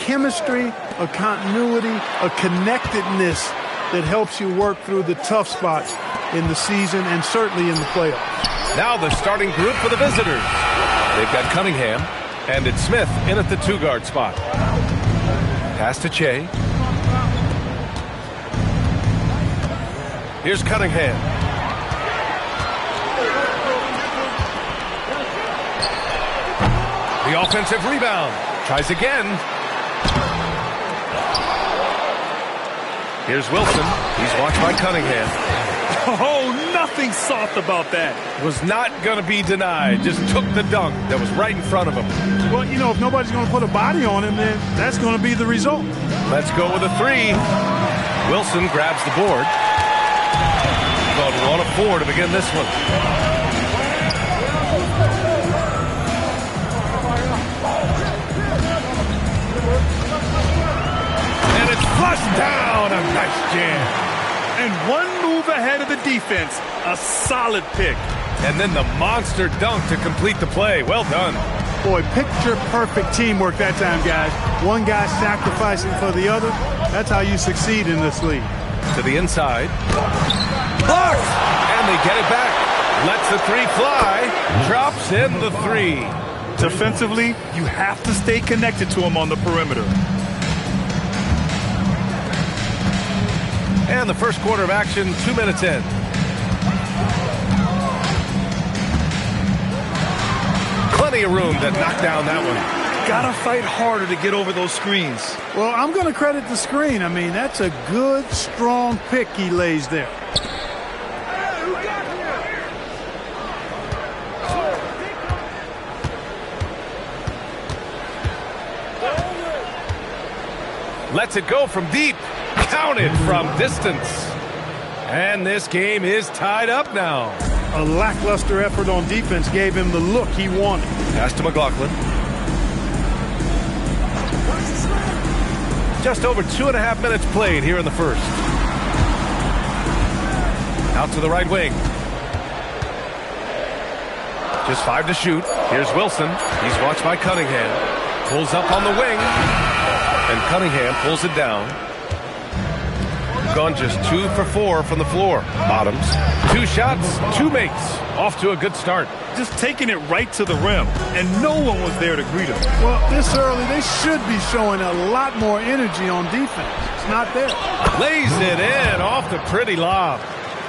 chemistry, a continuity, a connectedness that helps you work through the tough spots in the season and certainly in the playoffs. Now the starting group for the visitors. They've got Cunningham, and it's Smith in at the 2-guard spot. Pass to Che. Here's Cunningham. The offensive rebound. Tries again. Here's Wilson. He's watched by Cunningham. Oh, nothing soft about that. Was not going to be denied. Just took the dunk that was right in front of him. Well, you know, if nobody's going to put a body on him, then that's going to be the result. Let's go with a 3. Wilson grabs the board. About 1 of 4 to begin this one. And it's flushed down. A nice jam. And one move ahead of the defense. A solid pick. And then the monster dunk to complete the play. Well done. Boy, picture-perfect teamwork that time, guys. One guy sacrificing for the other. That's how you succeed in this league. To the inside. Blocked! And they get it back. Lets the 3 fly. Drops in the 3. Defensively, you have to stay connected to him on the perimeter. And the first quarter of action, 2 minutes in. Plenty of room to knock down that one. Gotta fight harder to get over those screens. Well, I'm going to credit the screen. I mean, that's a good, strong pick he lays there. Lets it go from deep. Counted from distance. And this game is tied up now. A lackluster effort on defense gave him the look he wanted. Pass to McLaughlin. Just over 2.5 minutes played here in the first. Out to the right wing. Just 5 to shoot. Here's Wilson. He's watched by Cunningham. Pulls up on the wing. And Cunningham pulls it down. Gone just 2 for 4 from the floor. Bottoms. 2 shots, 2 makes. Off to a good start. Just taking it right to the rim, and no one was there to greet him. Well, this early, they should be showing a lot more energy on defense. It's not there. Lays it in off the pretty lob.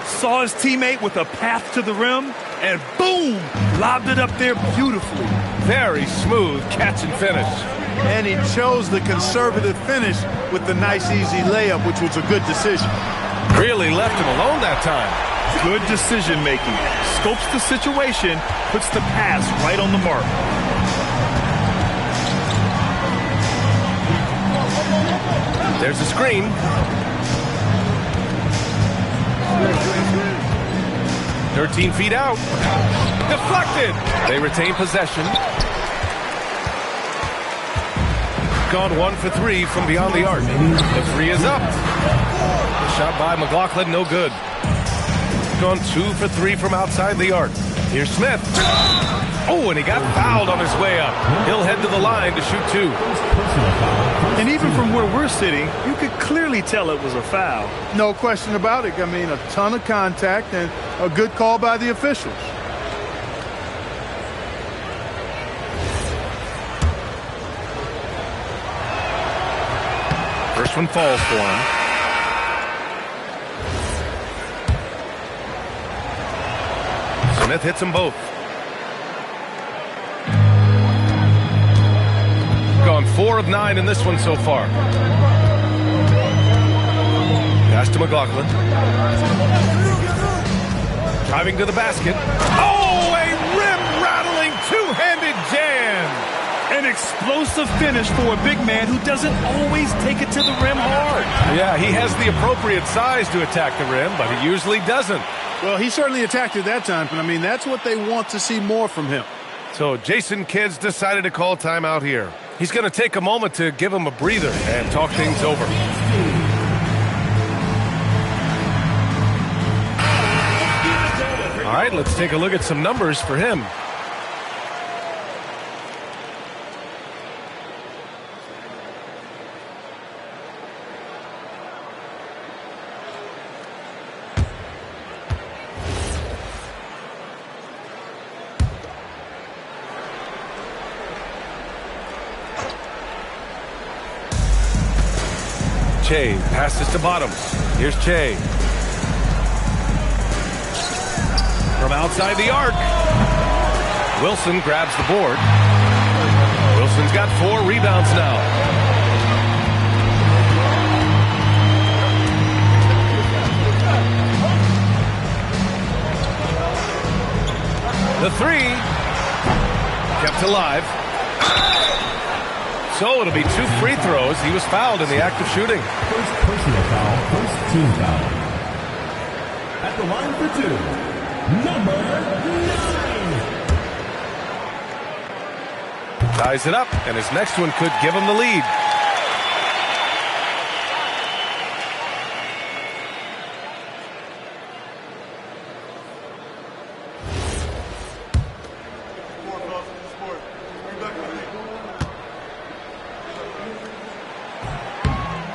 Saw his teammate with a path to the rim, and boom, lobbed it up there beautifully. Very smooth catch and finish. And he chose the conservative finish with the nice, easy layup, which was a good decision. Really left him alone that time. Good decision-making. Scopes the situation, puts the pass right on the mark. There's a screen. "13 feet out. Deflected. They retain possession. Gone 1 for 3 from beyond the arc. The 3 is up. The shot by McLaughlin, no good. Gone 2 for 3 from outside the arc. Here's Smith. Oh, and he got fouled on his way up. He'll head to the line to shoot 2. And even from where we're sitting, you could clearly tell it was a foul. No question about it. I mean, a ton of contact and a good call by the officials. First one falls for him. Smith hits them both. Gone 4 of 9 in this one so far. Pass to McLaughlin. Driving to the basket. Oh, a rim-rattling two-handed jam. An explosive finish for a big man who doesn't always take it to the rim hard. Yeah, he has the appropriate size to attack the rim, but he usually doesn't. Well, he certainly attacked it that time, but I mean, that's what they want to see more from him. So Jason Kidd's decided to call timeout here. He's going to take a moment to give him a breather and talk things over. All right, let's take a look at some numbers for him. Che passes to Bottoms. Here's Che. From outside the arc. Wilson grabs the board. Wilson's got 4 rebounds now. The 3 kept alive. So it'll be 2 free throws. He was fouled in the act of shooting. First personal foul, first team foul. At the line for 2, number 9. Ties it up, and his next one could give him the lead.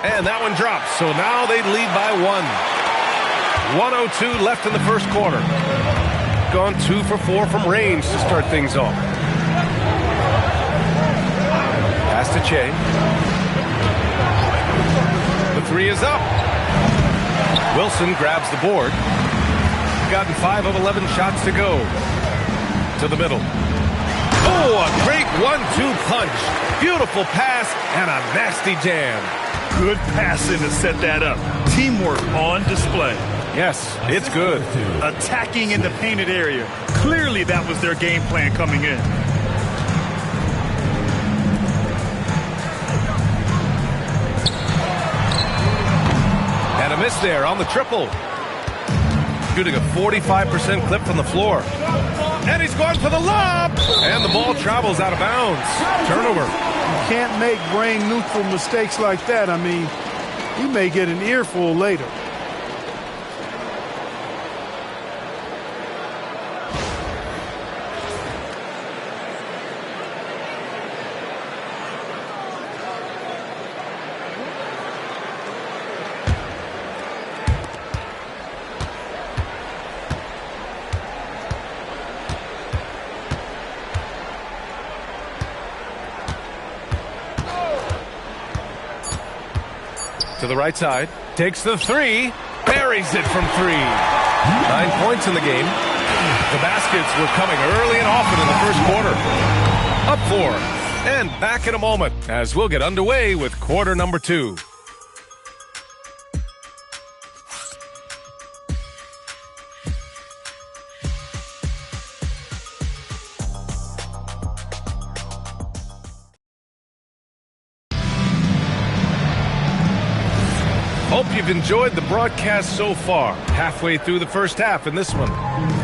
And that one drops, so now they lead by 1. 1:02 left in the first quarter. Gone 2 for 4 from range to start things off. Pass to Che. The 3 is up. Wilson grabs the board. Gotten 5 of 11 shots to go. To the middle. Oh, a great 1-2 punch. Beautiful pass and a nasty jam. Good passing to set that up. Teamwork on display. Yes, it's good. Attacking in the painted area. Clearly that was their game plan coming in. And a miss there on the triple. Shooting a 45% clip from the floor. And he's going for the lob. And the ball travels out of bounds. Turnover. You can't make brain-neutral mistakes like that. I mean, you may get an earful later. To the right side, takes the 3, buries it from 3. 9 points in the game. The baskets were coming early and often in the first quarter. Up 4, and back in a moment as we'll get underway with quarter number 2. Hope you've enjoyed the broadcast so far. Halfway through the first half in this one.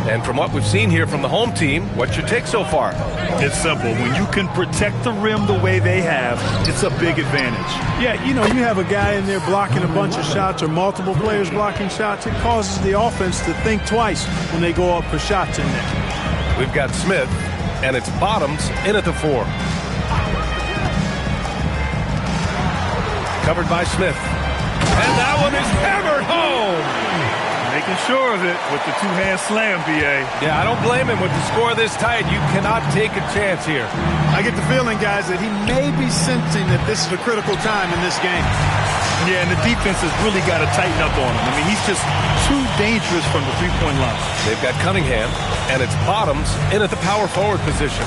And from what we've seen here from the home team, what's your take so far? It's simple. When you can protect the rim the way they have, it's a big advantage. Yeah, you know, you have a guy in there blocking a bunch of shots or multiple players blocking shots. It causes the offense to think twice when they go up for shots in there. We've got Smith, and it's Bottoms in at the 4. Covered by Smith. And that one is hammered home. Making sure of it with the 2-hand slam, BA. Yeah, I don't blame him with the score this tight. You cannot take a chance here. I get the feeling, guys, that he may be sensing that this is a critical time in this game. Yeah, and the defense has really got to tighten up on him. I mean, he's just too dangerous from the three-point line. They've got Cunningham, and it's Bottoms in at the power forward position.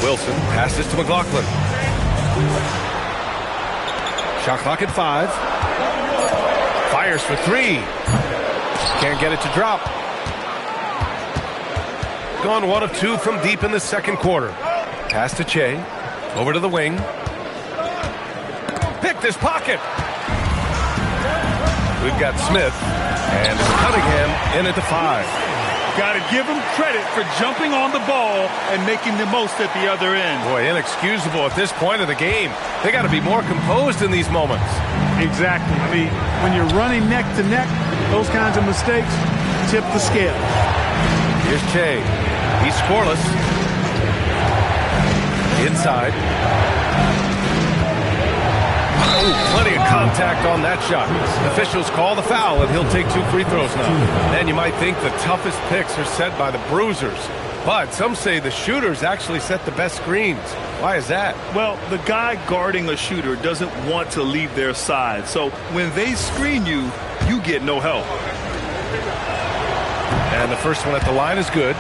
Wilson passes to McLaughlin. Shot clock at 5. Fires for 3. Can't get it to drop. Gone 1 of 2 from deep in the second quarter. Pass to Che. Over to the wing. Picked his pocket. We've got Smith. And it's Cunningham in at the 5. Got to give him credit for jumping on the ball and making the most at the other end. Boy, inexcusable at this point of the game. They got to be more composed in these moments. Exactly. I mean, when you're running neck to neck, those kinds of mistakes tip the scale. Here's Che. He's scoreless. Inside. Ooh, plenty of contact on that shot. Officials call the foul, and he'll take 2 free throws now. And you might think the toughest picks are set by the bruisers. But some say the shooters actually set the best screens. Why is that? Well, the guy guarding a shooter doesn't want to leave their side. So when they screen you, you get no help. And the first one at the line is good.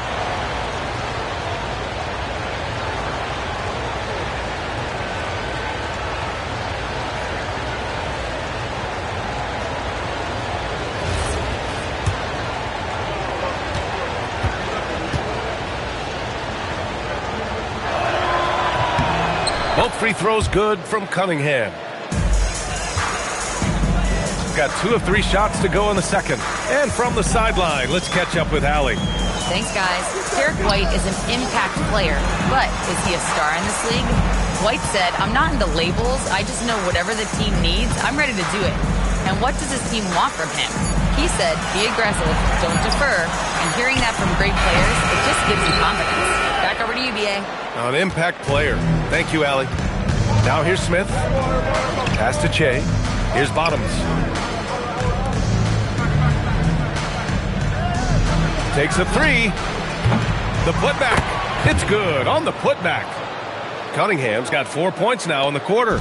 Both free throws good from Cunningham. Got 2 of 3 shots to go in the second. And from the sideline, let's catch up with Allie. Thanks, guys. Derek White is an impact player, but is he a star in this league? White said, "I'm not into labels. I just know whatever the team needs, I'm ready to do it." And what does his team want from him? He said, "Be aggressive, don't defer." And hearing that from great players, it just gives you confidence. Back over to UBA. An impact player. Thank you, Allie. Now here's Smith. Pass to Che. Here's Bottoms. Takes a 3. The putback. It's good on the putback. Cunningham's got 4 points now in the quarter.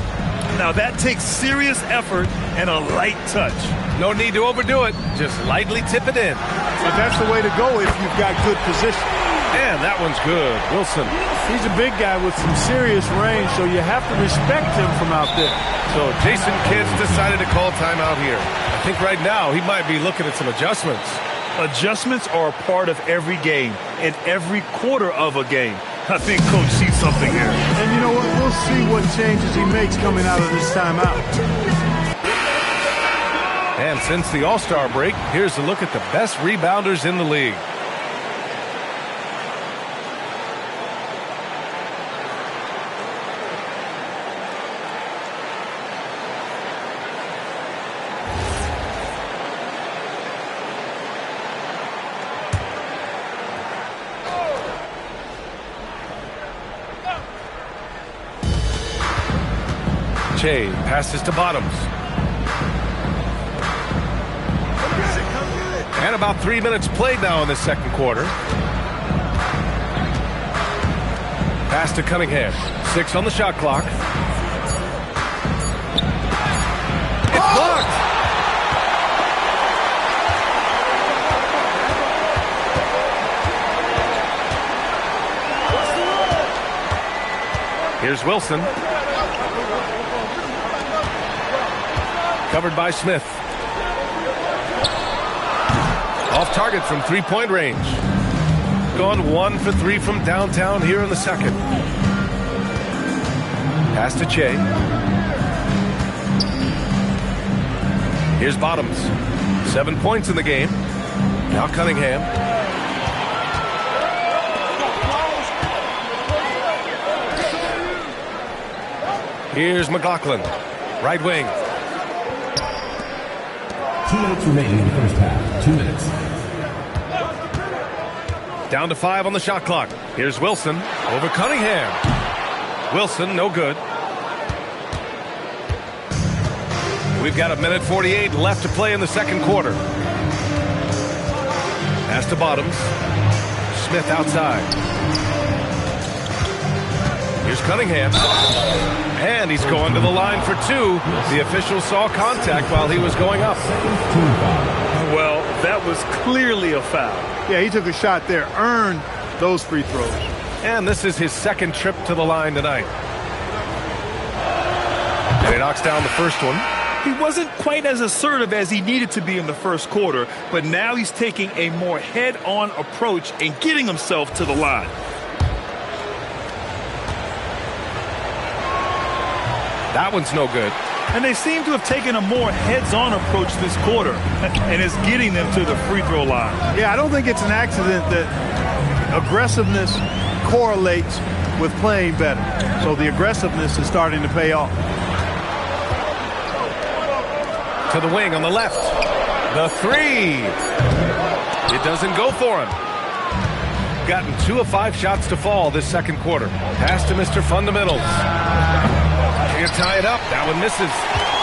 Now that takes serious effort and a light touch. No need to overdo it. Just lightly tip it in. But that's the way to go if you've got good position. And that one's good. Wilson. He's a big guy with some serious range, so you have to respect him from out there. So Jason Kidd's decided to call timeout here. I think right now he might be looking at some adjustments. Adjustments are a part of every game and every quarter of a game. I think Coach sees something here. And you know what? We'll see what changes he makes coming out of this timeout. And since the All-Star break, here's a look at the best rebounders in the league. Che passes to Bottoms. And about 3 minutes played now in the second quarter. Pass to Cunningham. 6 on the shot clock. It's blocked. Here's Wilson. Covered by Smith. Off target from three-point range. Gone 1 for 3 from downtown here in the second. Pass to Che. Here's Bottoms. 7 points in the game. Now Cunningham. Here's McLaughlin. Right wing. 2 minutes remaining in the first half. 2 minutes. Down to 5 on the shot clock. Here's Wilson over Cunningham. Wilson, no good. We've got 1:48 left to play in the second quarter. Pass to Bottoms. Smith outside. Here's Cunningham. And he's going to the line for 2. The official saw contact while he was going up. Well, that was clearly a foul. Yeah, he took a shot there, earned those free throws. And this is his second trip to the line tonight. And he knocks down the first one. He wasn't quite as assertive as he needed to be in the first quarter, but now he's taking a more head-on approach and getting himself to the line. That one's no good. And they seem to have taken a more heads-on approach this quarter, and it's getting them to the free throw line. Yeah, I don't think it's an accident that aggressiveness correlates with playing better. So the aggressiveness is starting to pay off. To the wing on the left. The 3. It doesn't go for him. Gotten 2 of 5 shots to fall this second quarter. Pass to Mr. Fundamentals. Can't tie it up. That one misses.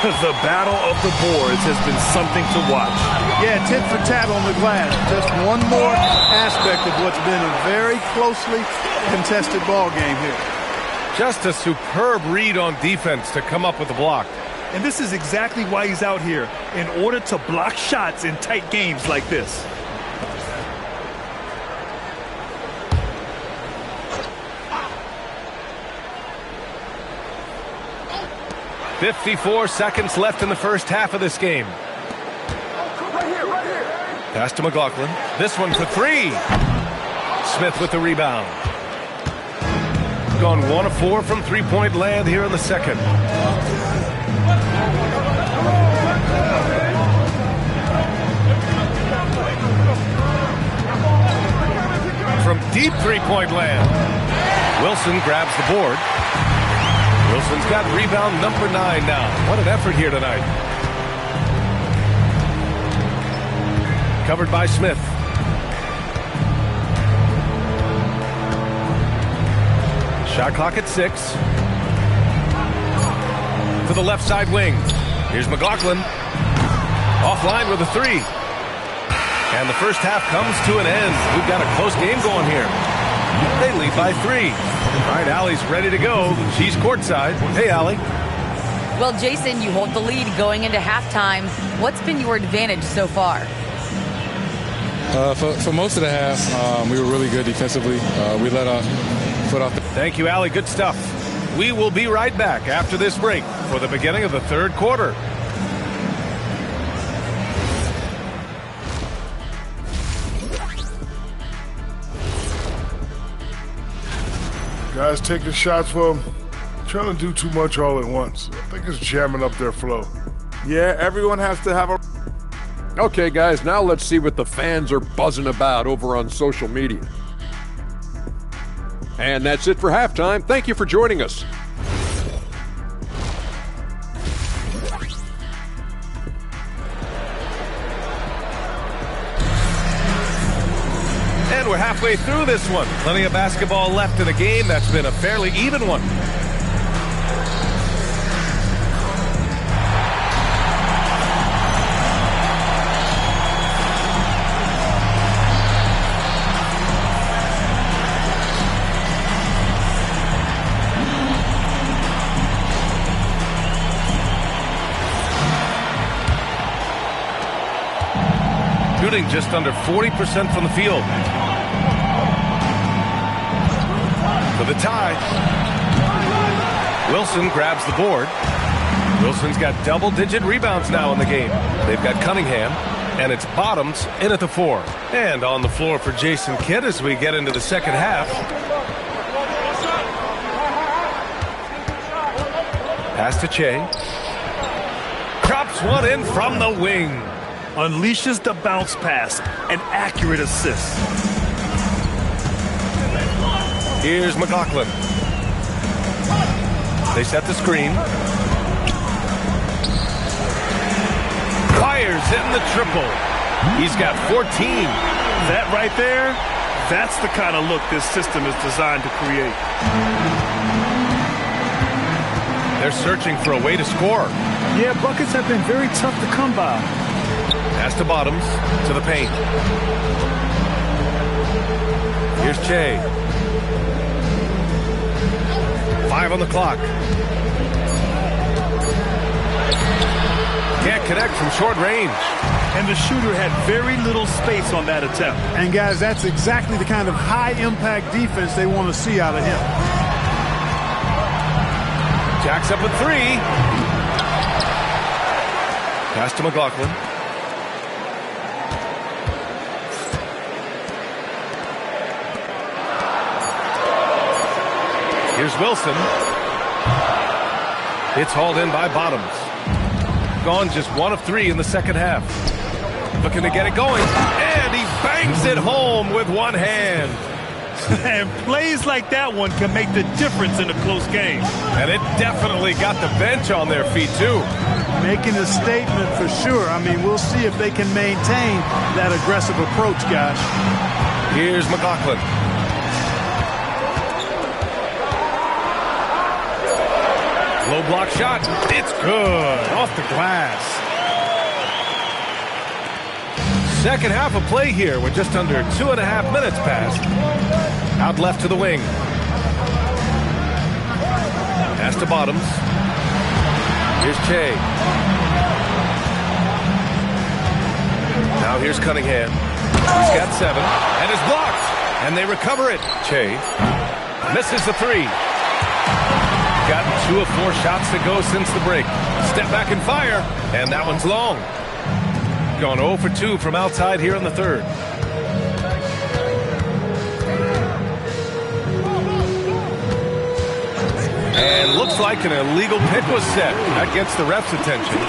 The battle of the boards has been something to watch. Yeah, tit for tat on the glass. Just one more aspect of what's been a very closely contested ball game here. Just a superb read on defense to come up with the block. And this is exactly why he's out here, in order to block shots in tight games like this. "54 seconds left in the first half of this game. Pass to McLaughlin. This one for three. Smith with the rebound. Gone 1 of 4 from three-point land here in the second. From deep three-point land. Wilson grabs the board. Wilson's got rebound number 9 now. What an effort here tonight. Covered by Smith. Shot clock at 6. To the left side wing. Here's McLaughlin. Offline with a 3. And the first half comes to an end. We've got a close game going here. They lead by 3. All right, Allie's ready to go. She's courtside. Hey, Allie. Well, Jason, you hold the lead going into halftime. What's been your advantage so far? For most of the half, we were really good defensively. We let our foot off. Thank you, Allie. Good stuff. We will be right back after this break for the beginning of the third quarter. Guys taking shots, well, trying to do too much all at once. I think it's jamming up their flow. Yeah, everyone has to have a... Okay, guys, now let's see what the fans are buzzing about over on social media. And that's it for halftime. Thank you for joining us. And we're halfway through this one. Plenty of basketball left in a game that's been a fairly even one. Shooting just under 40% from the field. For the tie. Wilson grabs the board. Wilson's got double-digit rebounds now in the game. They've got Cunningham, and it's Bottoms in at the 4. And on the floor for Jason Kidd as we get into the second half. Pass to Che. Drops one in from the wing. Unleashes the bounce pass. An accurate assist. Here's McLaughlin. They set the screen. Fires in the triple. He's got 14. That right there, that's the kind of look this system is designed to create. They're searching for a way to score. Yeah, buckets have been very tough to come by. Pass to Bottoms, to the paint. Here's Che. 5 on the clock. Can't connect from short range. And the shooter had very little space on that attempt. And guys, that's exactly the kind of high-impact defense they want to see out of him. Jacks up a 3. Pass to McLaughlin. Here's Wilson. It's hauled in by Bottoms. Gone just 1 of 3 in the second half. Looking to get it going. And he bangs it home with one hand. And plays like that one can make the difference in a close game. And it definitely got the bench on their feet, too. Making a statement for sure. I mean, we'll see if they can maintain that aggressive approach, guys. Here's McLaughlin. Low block shot. It's good. Off the glass. Second half of play here with just under 2.5 minutes passed. Out left to the wing. Pass to Bottoms. Here's Che. Now here's Cunningham. He's got 7 and is blocked. And they recover it. Che misses the 3. Gotten 2 of 4 shots to go since the break. Step back and fire. And that one's long. Gone 0 for 2 from outside here in the third. And looks like an illegal pick was set. That gets the ref's attention.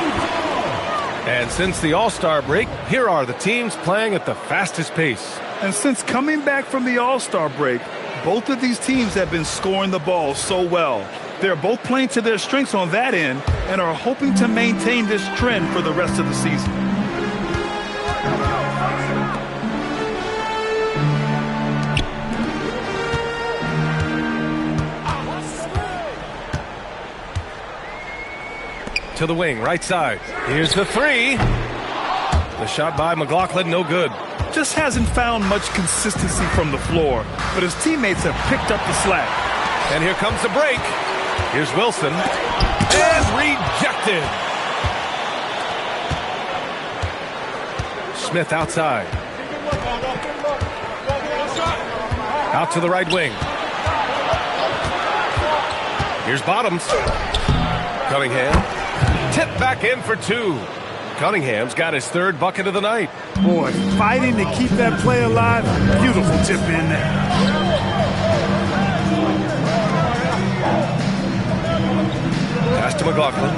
And since the All-Star break, here are the teams playing at the fastest pace. And since coming back from the All-Star break, both of these teams have been scoring the ball so well. They're both playing to their strengths on that end and are hoping to maintain this trend for the rest of the season. To the wing, right side. Here's the 3. The shot by McLaughlin, no good. Just hasn't found much consistency from the floor, but his teammates have picked up the slack. And here comes the break. Here's Wilson. And rejected. Smith outside. Out to the right wing. Here's Bottoms. Cunningham. Tip back in for 2. Cunningham's got his 3rd bucket of the night. Boy, fighting to keep that play alive. Beautiful tip in there. Pass to McLaughlin.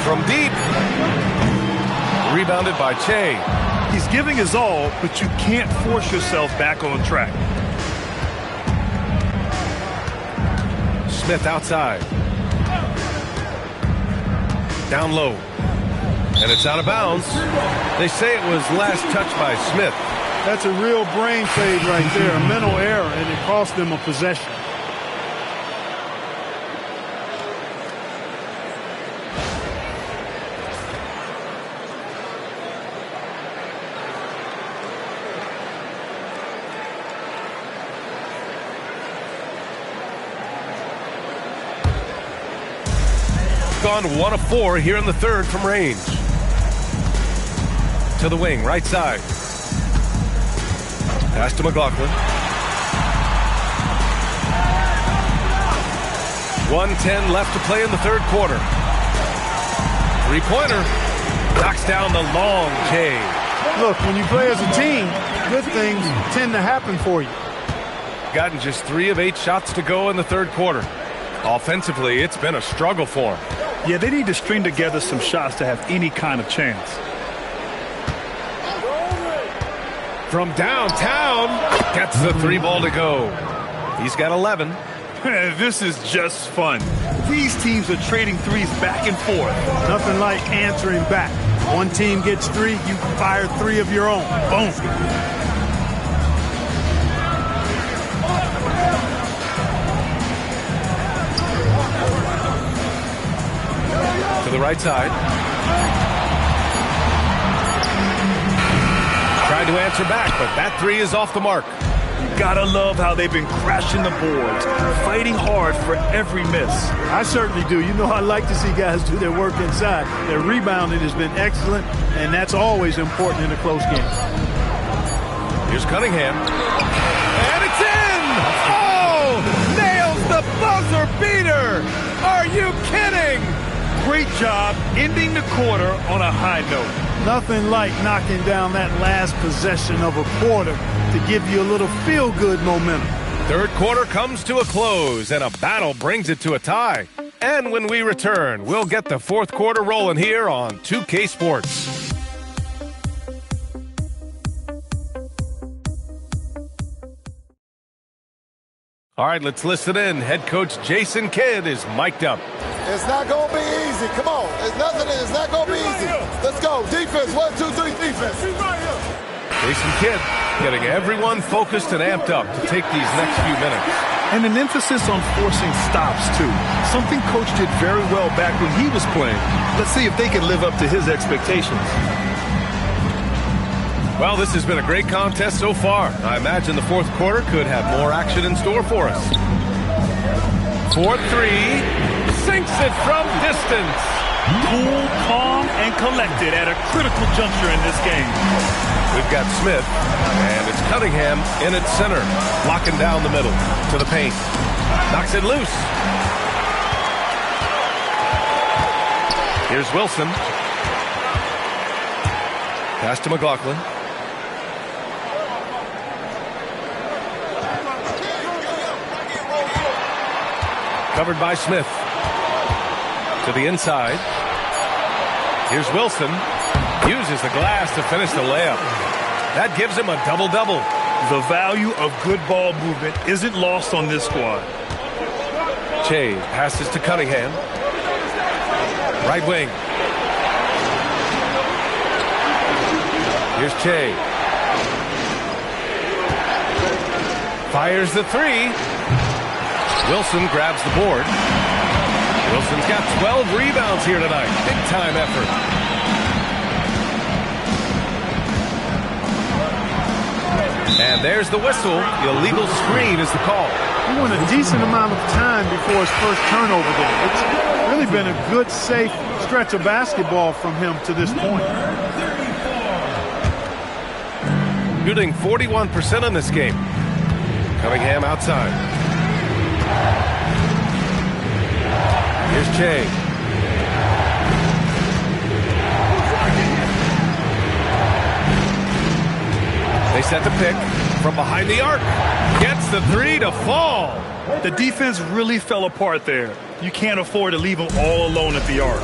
From deep. Rebounded by Che. He's giving his all, but you can't force yourself back on track. Smith outside. Down low. And it's out of bounds. They say it was last touched by Smith. That's a real brain fade right there, a mental error, and it cost them a possession. Gone 1 of 4 here in the third from range. To the wing, right side. Pass to McLaughlin. 1:10 left to play in the third quarter. 3-pointer. Knocks down the long J. Look, when you play as a team, good things tend to happen for you. Gotten just 3 of 8 shots to go in the third quarter. Offensively, it's been a struggle for him. Yeah, they need to string together some shots to have any kind of chance. From downtown, gets the 3 ball to go. He's got 11. This is just fun. These teams are trading threes back and forth. Nothing like answering back. One team gets 3, you fire 3 of your own. Boom. To the right side. Tried to answer back, but that 3 is off the mark. Gotta love how they've been crashing the boards, fighting hard for every miss. I certainly do. You know, I like to see guys do their work inside. Their rebounding has been excellent, and that's always important in a close game. Here's Cunningham. And it's in! Oh! Nails the buzzer beater! Are you kidding? Great job ending the quarter on a high note. Nothing like knocking down that last possession of a quarter to give you a little feel-good momentum. Third quarter comes to a close, and a battle brings it to a tie. And when we return, we'll get the fourth quarter rolling here on 2K Sports. All right, let's listen in. Head coach Jason Kidd is mic'd up. It's not going to be easy. Come on. It's not going to be easy. Let's go. Defense. 1, 2, 3, defense. Jason Kidd getting everyone focused and amped up to take these next few minutes. And an emphasis on forcing stops, too. Something Coach did very well back when he was playing. Let's see if they can live up to his expectations. Well, this has been a great contest so far. I imagine the fourth quarter could have more action in store for us. 4-3, sinks it from distance. Cool, calm, and collected at a critical juncture in this game. We've got Smith, and it's Cunningham in at center, locking down the middle to the paint. Knocks it loose. Here's Wilson. Pass to McLaughlin. Covered by Smith. To the inside. Here's Wilson. Uses the glass to finish the layup. That gives him a double-double. The value of good ball movement isn't lost on this squad. Che passes to Cunningham. Right wing. Here's Che. Fires the three. Wilson grabs the board. Wilson's got 12 rebounds here tonight. Big-time effort. And there's the whistle. The illegal screen is the call. He went a decent amount of time before his first turnover there. It's really been a good, safe stretch of basketball from him to this point. Shooting 41% in this game. Cunningham outside. Here's Che. They set the pick from behind the arc. Gets the three to fall. The defense really fell apart there. You can't afford to leave them all alone at the arc.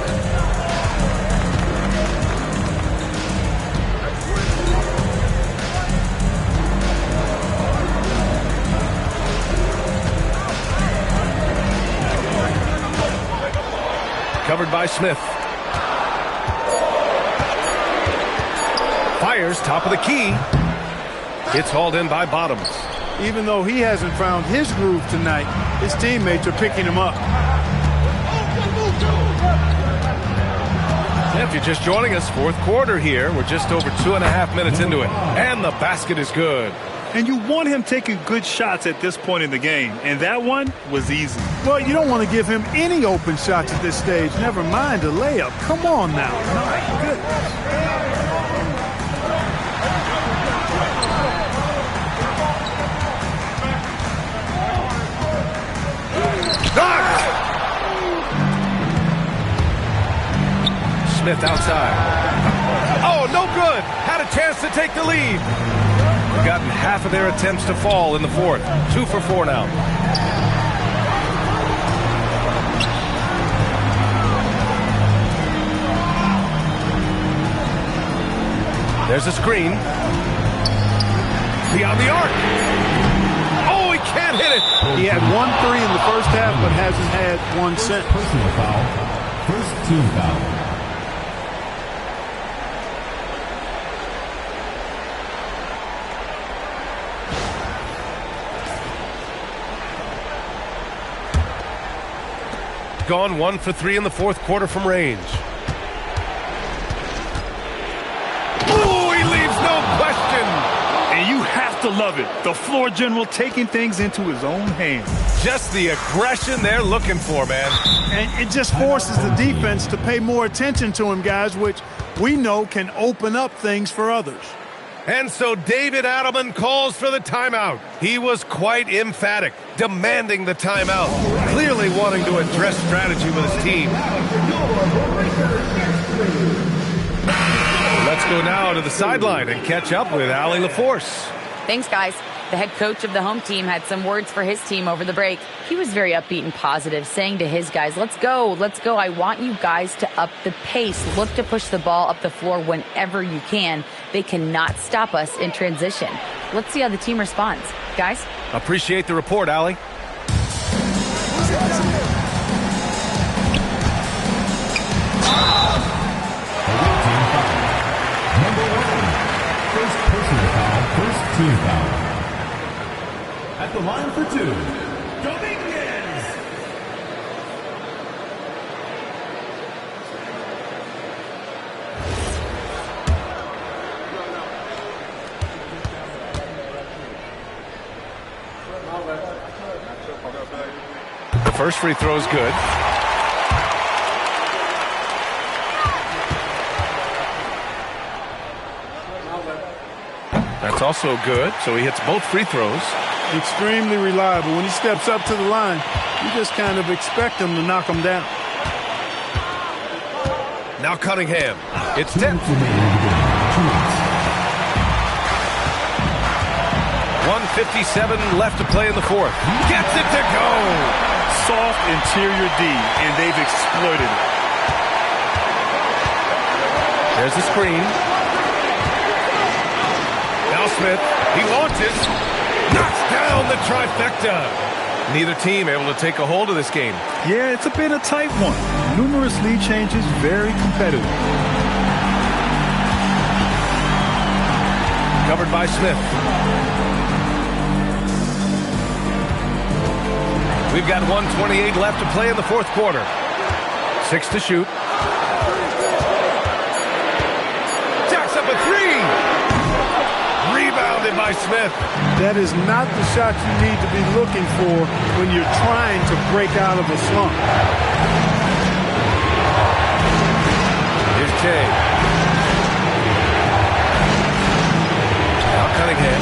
Covered by Smith. Fires top of the key. It's hauled in by Bottoms. Even though he hasn't found his groove tonight, his teammates are picking him up. If you're just joining us, fourth quarter here. We're just over 2.5 minutes into it. And the basket is good. And you want him taking good shots at this point in the game. And that one was easy. Well, you don't want to give him any open shots at this stage. Never mind a layup. Come on now. My goodness. Smith outside. Oh, no good. Had a chance to take the lead. They've gotten half of their attempts to fall in the fourth. 2 for 4 now. There's a screen. Beyond the arc. Oh, he can't hit it. He had 1 3 in the first half, but hasn't had one since. Personal foul. First team foul. Gone 1 for 3 in the fourth quarter from range. Oh, he leaves no question. And you have to love it. The floor general taking things into his own hands. Just the aggression they're looking for, man. And it just forces the defense to pay more attention to him, guys, which we know can open up things for others. And so David Adelman calls for the timeout. He was quite emphatic, demanding the timeout, clearly wanting to address strategy with his team. Let's go now to the sideline and catch up with Allie LaForce. Thanks, guys. The head coach of the home team had some words for his team over the break. He was very upbeat and positive, saying to his guys, let's go. I want you guys to up the pace. Look to push the ball up the floor whenever you can. They cannot stop us in transition. Let's see how the team responds. Guys? Appreciate the report, Allie. First personal foul, first team foul. At the line for 2, The first free throw is good. That's also good, so he hits both free throws. Extremely reliable. When he steps up to the line, you just kind of expect him to knock him down. Now Cunningham. It's 10. 1:57 left to play in the fourth. Gets it to go. Soft interior D, and they've exploited it. There's the screen. Now Smith. He launches. Knocks down the trifecta. Neither team able to take a hold of this game. Yeah, it's been a tight one. Numerous lead changes, very competitive. Covered by Smith. We've got 1:28 left to play in the fourth quarter. 6 to shoot. Jacks up a three. Rebounded by Smith. That is not the shot you need to be looking for when you're trying to break out of a slump. Here's Jay. Now Cunningham.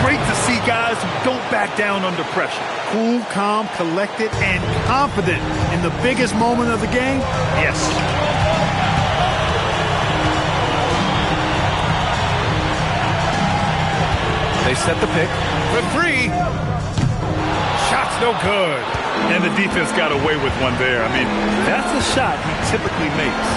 Great to see guys who don't back down under pressure. Cool, calm, collected, and confident in the biggest moment of the game. Yes. They set the pick for three. Shot's no good. And the defense got away with one there. I mean, that's a shot he typically makes.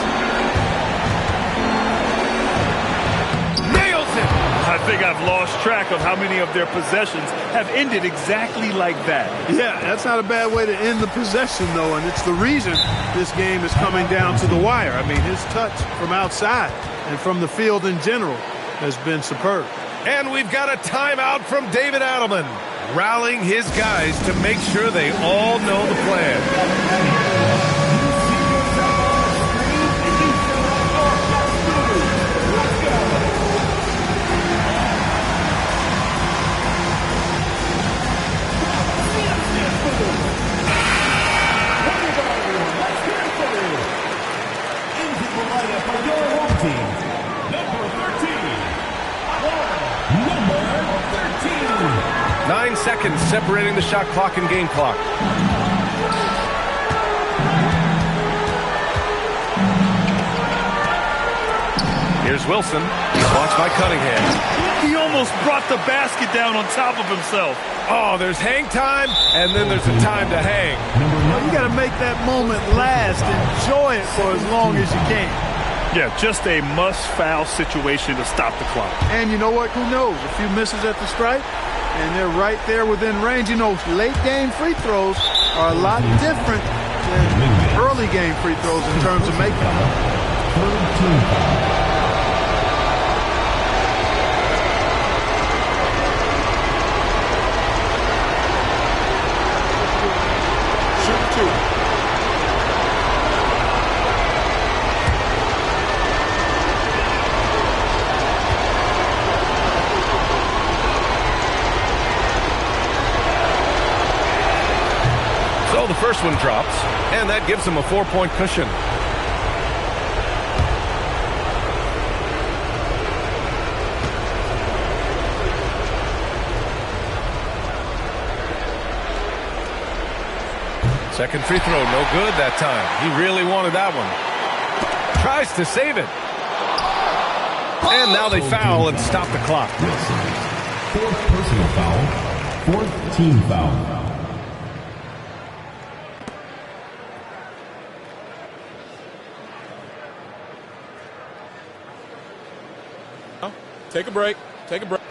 Nails it. I think I've lost track of how many of their possessions have ended exactly like that. Yeah, that's not a bad way to end the possession, though, and it's the reason this game is coming down to the wire. I mean, his touch from outside and from the field in general has been superb. And we've got a timeout from David Adelman, rallying his guys to make sure they all know the plan. Into the lineup for your home team, number 13. 9 seconds separating the shot clock and game clock. Here's Wilson. Watched by Cunningham. He almost brought the basket down on top of himself. Oh, there's hang time, and then there's a time to hang. Well, you got to make that moment last. Enjoy it for as long as you can. Yeah, just a must-foul situation to stop the clock. And you know what? Who knows? A few misses at the stripe, and they're right there within range. You know, late-game free throws are a lot different than early-game free throws in terms of making them. So the first one drops, and that gives them a 4-point cushion. Second free throw, no good that time. He really wanted that one. Tries to save it. And now they foul and stop the clock. Fourth personal foul. Fourth team foul. Take a break. Take a break.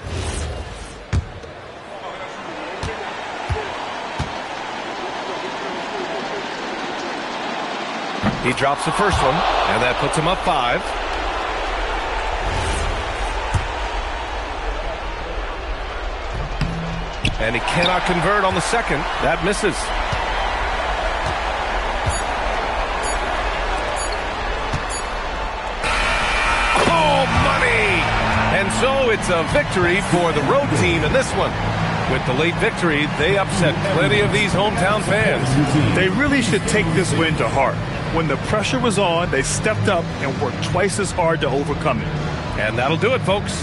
He drops the first one, and that puts him up 5. And he cannot convert on the second. That misses. Oh, money! And so it's a victory for the road team in this one. With the late victory, they upset plenty of these hometown fans. They really should take this win to heart. When the pressure was on, they stepped up and worked twice as hard to overcome it. And that'll do it, folks.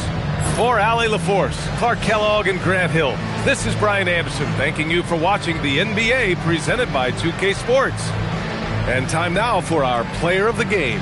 For Allie LaForce, Clark Kellogg, and Grant Hill, this is Brian Anderson thanking you for watching the NBA presented by 2K Sports. And time now for our player of the game.